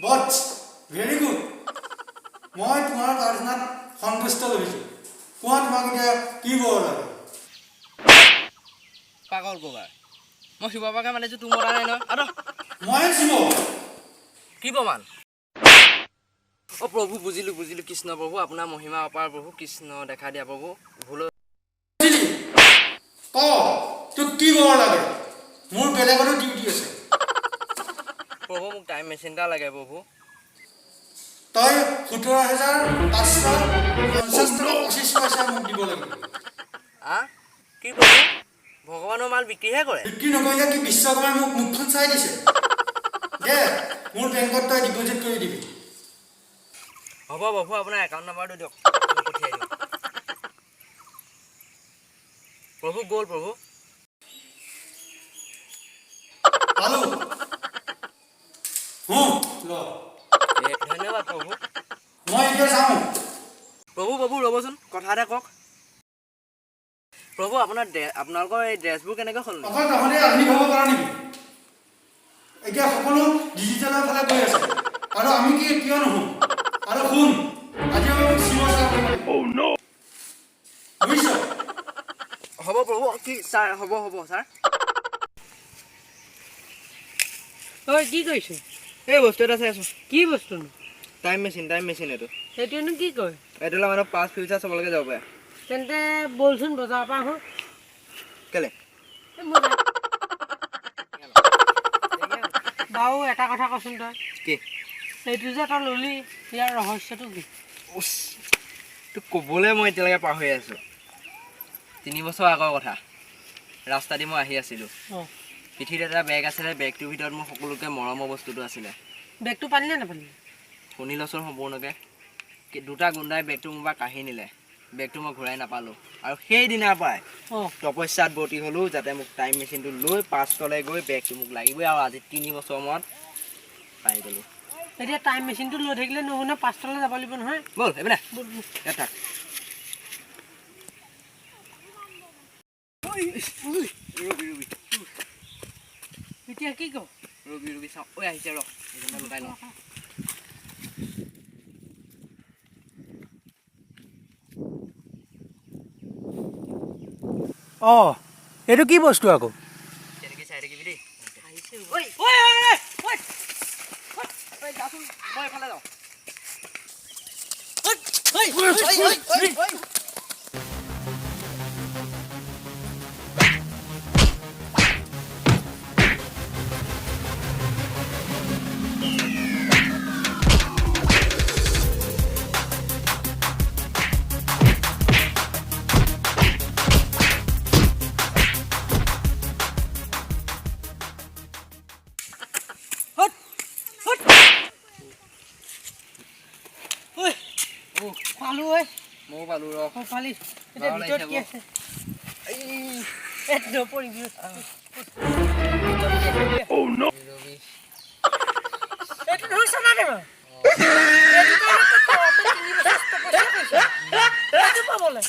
But very good. মই তোমাৰ প্ৰাৰ্থনাত সন্তুষ্ট হৈছোঁ। কোৱা তোমাক এতিয়া কি ক'ব লাগে? পাগল ক'বা মই শিৱ বাবাকে মানিছোঁ তোৰ মতা নাই নহয় আৰু মই শিৱ কি প্ৰমাণ অ প্ৰভু বুজিলোঁ কৃষ্ণ প্ৰভু আপোনাৰ মহিমা অপাৰ প্ৰভু কৃষ্ণ দেখা দিয়া প্ৰভু ভুল ক তোক কি ক'ব লাগে? মোৰ বেলেগতো ডিউটি আছে। প্ৰভু মোক টাইম মেচিন এটা লাগে প্ৰভু। তই 17,550 টকা 25 পইচা মোক দিব লাগিব। কি প্ৰভু ভগৱানৰ মাল বিক্ৰীহে কৰে? বিক্ৰী নকৰিলে কি বিশ্বকৰ্মাই মোক মুখখন চাই দিছে? দে মোৰ বেংকত তই ডিপজিট কৰি দিবি। হ'ব প্ৰভু আপোনাৰ একাউণ্ট নম্বৰটো দিয়ক পঠিয়াই দিম। প্ৰভু গ'ল প্ৰভু পালো ধন্যবাদ প্ৰভু। মই এতিয়া যাওঁ। প্ৰভু ৰ'বচোন কথা এটা কওক প্ৰভু আপোনালোকৰ এই ড্ৰেছবোৰ কেনেকৈ হ'ল অকল তহঁতে আধুনিক হ'ব পৰা নেকি? এতিয়া সকলো ডিজিটেলৰ ফালে গৈ আছে আৰু আমি কি কিয় নহওঁ? আৰু শুন আজি আমি চিমছা বুজিছ? হ'ব প্ৰভু কি ছাৰ হ'ব ছাৰ। তই কি কৰিছ? এই বস্তু এটা চাই আছোঁ। কি বস্তু? টাইম মেচিন এইটো সেইটোৱেনো কি কয়? এইটো মানে পাষ্ট ফিউচাৰ চবলৈকে যাব পাৰে। তেন্তে বলচোন বজাৰৰ পৰা আহোঁ। কেলে বাৰু এটা কথা কচোন তই কি এইটো যে তই ল'লি ইয়াৰ ৰহস্যটো কি? তোক ক'বলৈ মই এতিয়ালৈকে পাহৰি আছোঁ। 3 বছৰ আগৰ কথা ৰাস্তা দি মই আহি আছিলোঁ। পিঠিত এটা বেগ আছিলে বেগটোৰ ভিতৰত মোৰ সকলোকে মৰমৰ বস্তুটো আছিলে। বেগটো পালি নে নাপালি? শুনি লচোন সম্পূৰ্ণকৈ দুটা গুণ্ডাই বেগটো মোৰ পৰা কাঢ়ি নিলে। বেগটো মই ঘূৰাই নাপালোঁ আৰু সেইদিনাৰ পৰাই তপস্যাত ব্ৰতী হ'লোঁ যাতে মোক টাইম মেচিনটো লৈ পাষ্টলৈ গৈ বেগটো মোক লাগিবই আৰু আজি 3 বছৰ মূৰত পাই গ'লোঁ। এতিয়া টাইম মেচিনটো লৈ থাকিলে নহ'ব নহয়, পাষ্টলৈ যাব লাগিব নহয়। ব'ল এইপিনে ইয়াত থাক। ৰবি এতিয়া কি কওঁ? ৰবি চাওঁ ঐ আহিছে ৰ লুকাই লওঁ। অঁ এইটো কি বস্তু আকৌ? তেনেকৈ চাই থাকিবি দেই। আহিছে যাচোন মই এইফালে যাওঁ। পালো ঐ ময়ো পালোঁ ৰ পালি এতিয়া ভিতৰত কি আছে? নপৰিবি এইটো ধৰিছ না দে এইটো পাবলৈ